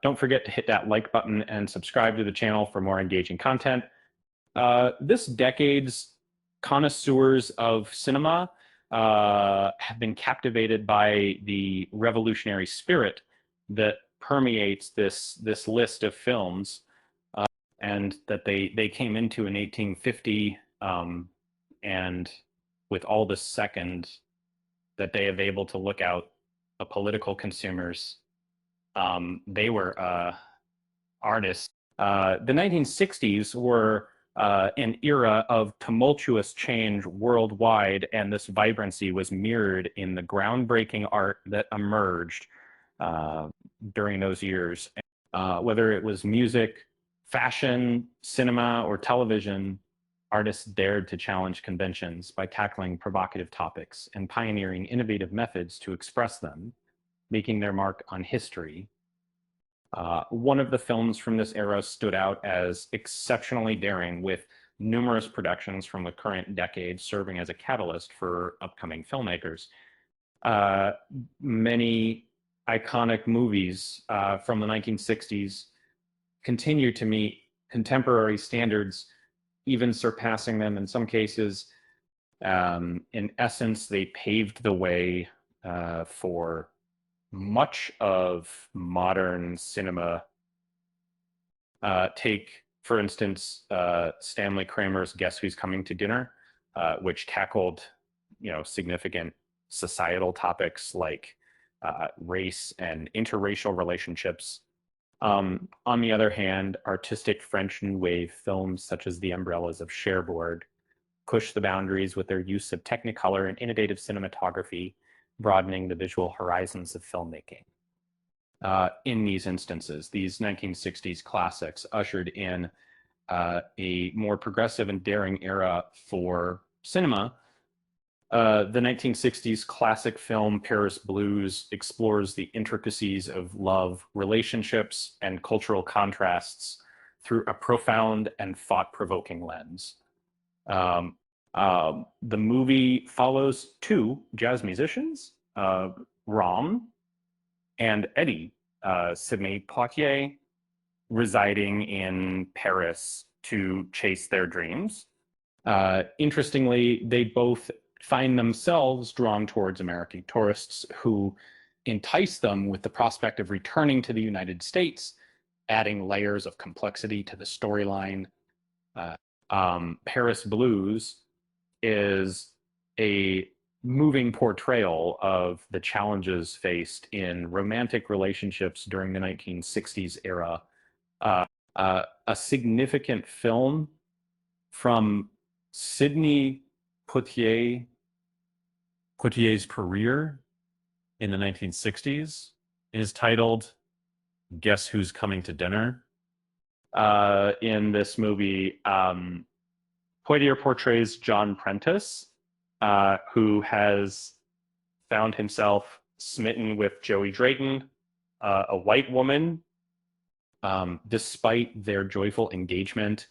Don't forget to hit that like button and subscribe to the channel for more engaging content. This decade's connoisseurs of cinema have been captivated by the revolutionary spirit that permeates this list of films, and that they came into in 1850, and with all the second that they have able to look out political consumers, they were artists. The 1960s were an era of tumultuous change worldwide, and this vibrancy was mirrored in the groundbreaking art that emerged uh, during those years. Whether it was music, fashion, cinema, or television, artists dared to challenge conventions by tackling provocative topics and pioneering innovative methods to express them, making their mark on history. One of the films from this era stood out as exceptionally daring, with numerous productions from the current decade serving as a catalyst for upcoming filmmakers. Uh, Many iconic movies from the 1960s continue to meet contemporary standards, even surpassing them in some cases. In essence, they paved the way for much of modern cinema. Take, for instance, Stanley Kramer's Guess Who's Coming to Dinner, which tackled, significant societal topics like race and interracial relationships. On the other hand, artistic French New Wave films such as The Umbrellas of Cherbourg push the boundaries with their use of Technicolor and innovative cinematography, broadening the visual horizons of filmmaking. In these instances, these 1960s classics ushered in a more progressive and daring era for cinema. The 1960s classic film Paris Blues explores the intricacies of love, relationships, and cultural contrasts through a profound and thought-provoking lens. The movie follows two jazz musicians, Ram and Eddie, Sidney Poitier, residing in Paris to chase their dreams. Interestingly, they both find themselves drawn towards American tourists who entice them with the prospect of returning to the United States, adding layers of complexity to the storyline. Paris Blues is a moving portrayal of the challenges faced in romantic relationships during the 1960s era. A significant film from Sidney Poitier's career in the 1960s is titled Guess Who's Coming to Dinner. In this movie, Poitier portrays John Prentice, who has found himself smitten with Joey Drayton, a white woman. Despite their joyful engagement,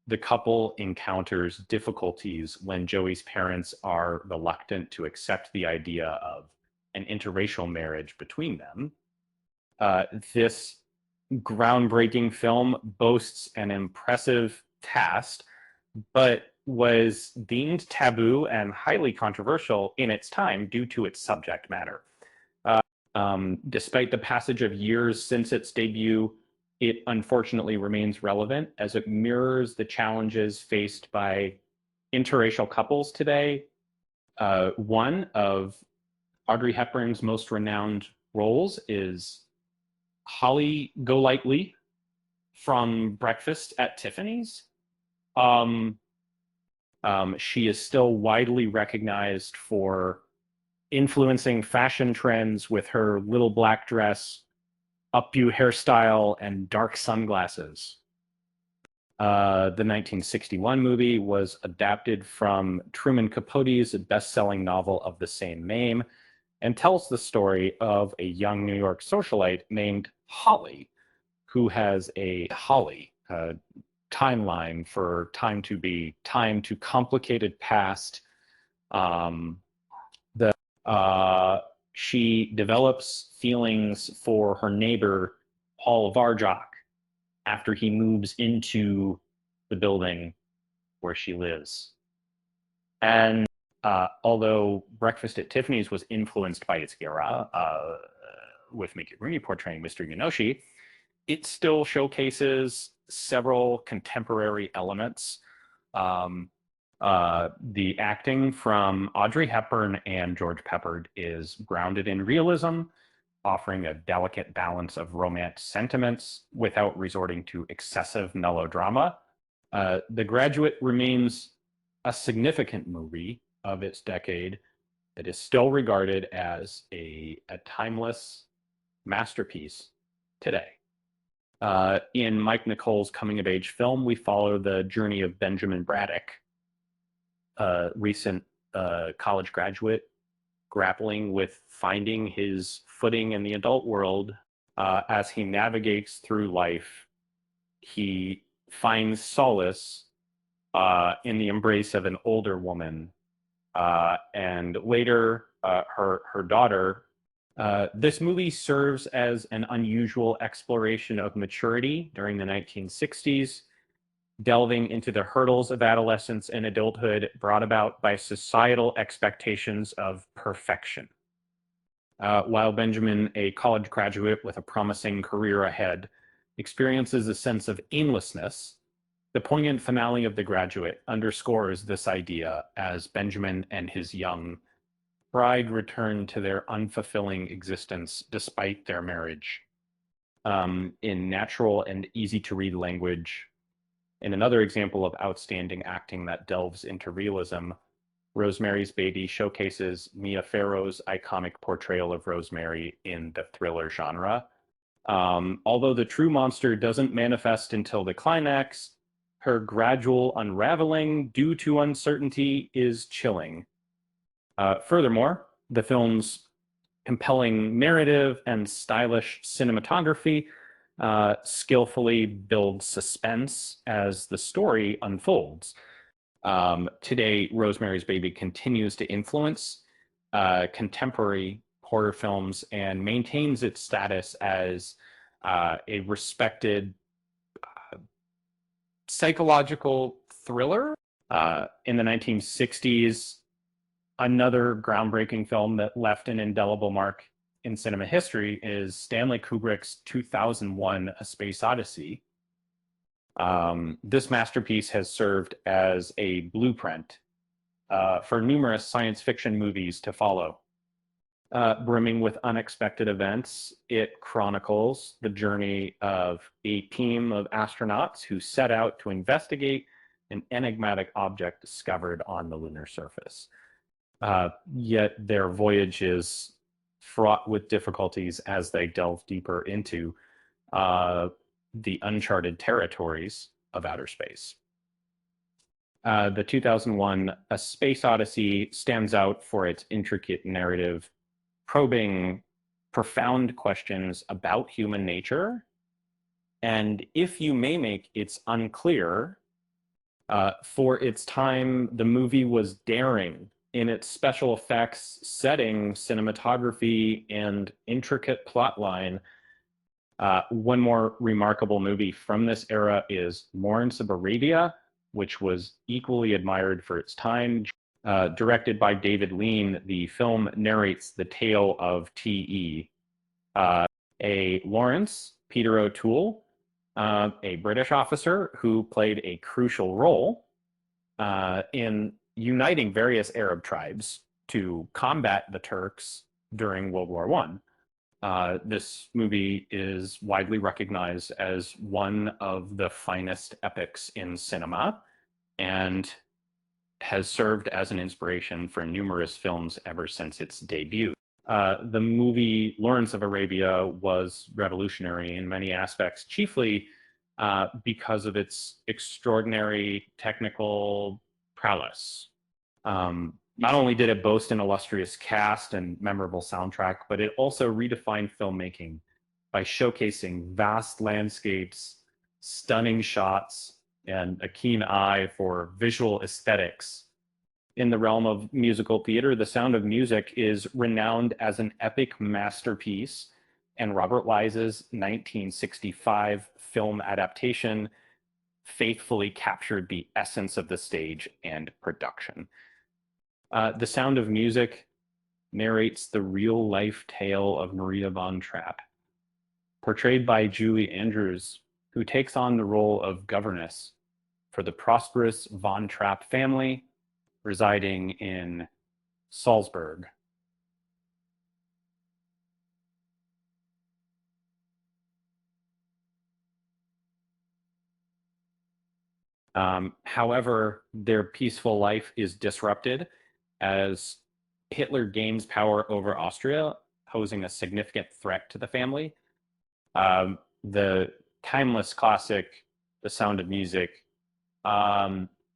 the couple encounters difficulties when Joey's parents are reluctant to accept the idea of an interracial marriage between them. This groundbreaking film boasts an impressive cast, but was deemed taboo and highly controversial in its time due to its subject matter. Despite the passage of years since its debut, it unfortunately remains relevant as it mirrors the challenges faced by interracial couples today. One of Audrey Hepburn's most renowned roles is Holly Golightly from Breakfast at Tiffany's. She is still widely recognized for influencing fashion trends with her little black dress, updo hairstyle, and dark sunglasses. The 1961 movie was adapted from Truman Capote's best-selling novel of the same name and tells the story of a young New York socialite named Holly, who has a timeline for time to be, time to complicated past. She develops feelings for her neighbor Paul Varjak after he moves into the building where she lives. And although Breakfast at Tiffany's was influenced by its era, with Mickey Rooney portraying Mr. Yanoshi, it still showcases several contemporary elements. The acting from Audrey Hepburn and George Peppard is grounded in realism, offering a delicate balance of romance sentiments without resorting to excessive melodrama. The Graduate remains a significant movie of its decade that is still regarded as a timeless masterpiece today. In Mike Nicole's coming-of-age film, we follow the journey of Benjamin Braddock, a recent college graduate grappling with finding his footing in the adult world. As he navigates through life, he finds solace in the embrace of an older woman, and later her daughter. This movie serves as an unusual exploration of maturity during the 1960s, delving into the hurdles of adolescence and adulthood brought about by societal expectations of perfection. While Benjamin, a college graduate with a promising career ahead, experiences a sense of aimlessness, the poignant finale of The Graduate underscores this idea as Benjamin and his young bride return to their unfulfilling existence despite their marriage. In natural and easy-to-read language, in another example of outstanding acting that delves into realism, Rosemary's Baby showcases Mia Farrow's iconic portrayal of Rosemary in the thriller genre. Although the true monster doesn't manifest until the climax, her gradual unraveling due to uncertainty is chilling. Furthermore, the film's compelling narrative and stylish cinematography skillfully build suspense as the story unfolds. Today, Rosemary's Baby continues to influence contemporary horror films and maintains its status as a respected psychological thriller. In the 1960s, another groundbreaking film that left an indelible mark in cinema history is Stanley Kubrick's 2001 A Space Odyssey. This masterpiece has served as a blueprint for numerous science fiction movies to follow. Brimming with unexpected events, it chronicles the journey of a team of astronauts who set out to investigate an enigmatic object discovered on the lunar surface. Yet their voyage is fraught with difficulties as they delve deeper into the uncharted territories of outer space. The 2001 A Space Odyssey stands out for its intricate narrative, probing profound questions about human nature. And if you may make, it's unclear. For its time, the movie was daring in its special effects, setting, cinematography, and intricate plotline. One more remarkable movie from this era is Lawrence of Arabia, which was equally admired for its time. Directed by David Lean, the film narrates the tale of T.E., a Lawrence, Peter O'Toole, a British officer who played a crucial role in uniting various Arab tribes to combat the Turks during World War I. This movie is widely recognized as one of the finest epics in cinema and has served as an inspiration for numerous films ever since its debut. The movie Lawrence of Arabia was revolutionary in many aspects, chiefly because of its extraordinary technical prowess. Not only did it boast an illustrious cast and memorable soundtrack, but it also redefined filmmaking by showcasing vast landscapes, stunning shots, and a keen eye for visual aesthetics. In the realm of musical theater, The Sound of Music is renowned as an epic masterpiece and Robert Wise's 1965 film adaptation faithfully captured the essence of the stage and production. The Sound of Music narrates the real-life tale of Maria von Trapp, portrayed by Julie Andrews, who takes on the role of governess for the prosperous von Trapp family residing in Salzburg. However, their peaceful life is disrupted as Hitler gains power over Austria, posing a significant threat to the family. The timeless classic, The Sound of Music,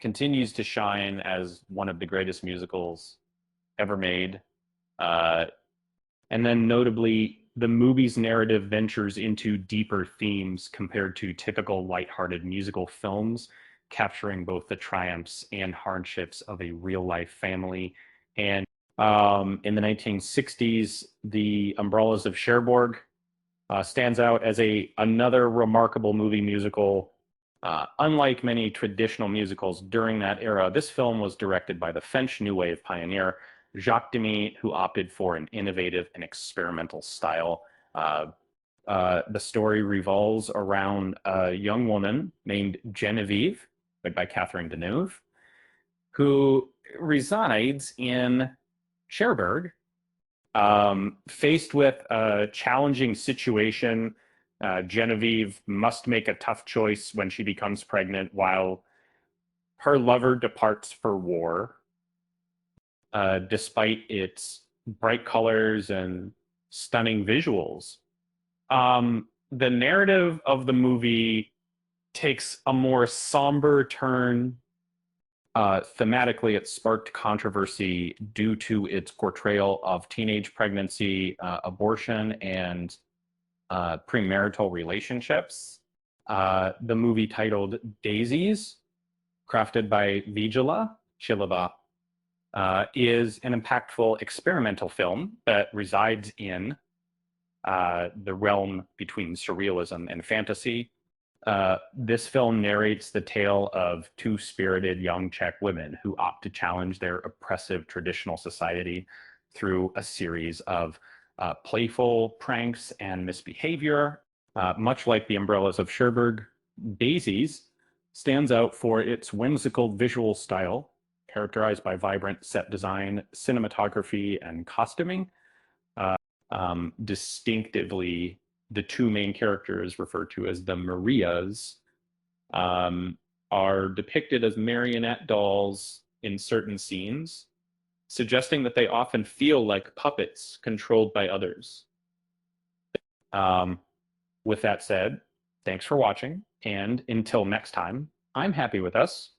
continues to shine as one of the greatest musicals ever made. And then notably, the movie's narrative ventures into deeper themes compared to typical lighthearted musical films, capturing both the triumphs and hardships of a real-life family. And in the 1960s, The Umbrellas of Cherbourg stands out as another remarkable movie musical. Unlike many traditional musicals during that era, this film was directed by the French New Wave pioneer Jacques Demy, who opted for an innovative and experimental style. The story revolves around a young woman named Genevieve, played by Catherine Deneuve, who resides in Cherbourg. Faced with a challenging situation, Genevieve must make a tough choice when she becomes pregnant while her lover departs for war. Despite its bright colors and stunning visuals, the narrative of the movie takes a more somber turn. Thematically, it sparked controversy due to its portrayal of teenage pregnancy, abortion, and premarital relationships. The movie, titled Daisies, crafted by Vijay Chilava, is an impactful experimental film that resides in the realm between surrealism and fantasy. This film narrates the tale of two spirited young Czech women who opt to challenge their oppressive traditional society through a series of playful pranks and misbehavior. Much like The Umbrellas of Cherbourg, Daisies stands out for its whimsical visual style, characterized by vibrant set design, cinematography, and costuming. Distinctively, the two main characters, referred to as the Marias, are depicted as marionette dolls in certain scenes, suggesting that they often feel like puppets controlled by others. With that said, thanks for watching, and until next time, I'm happy with us.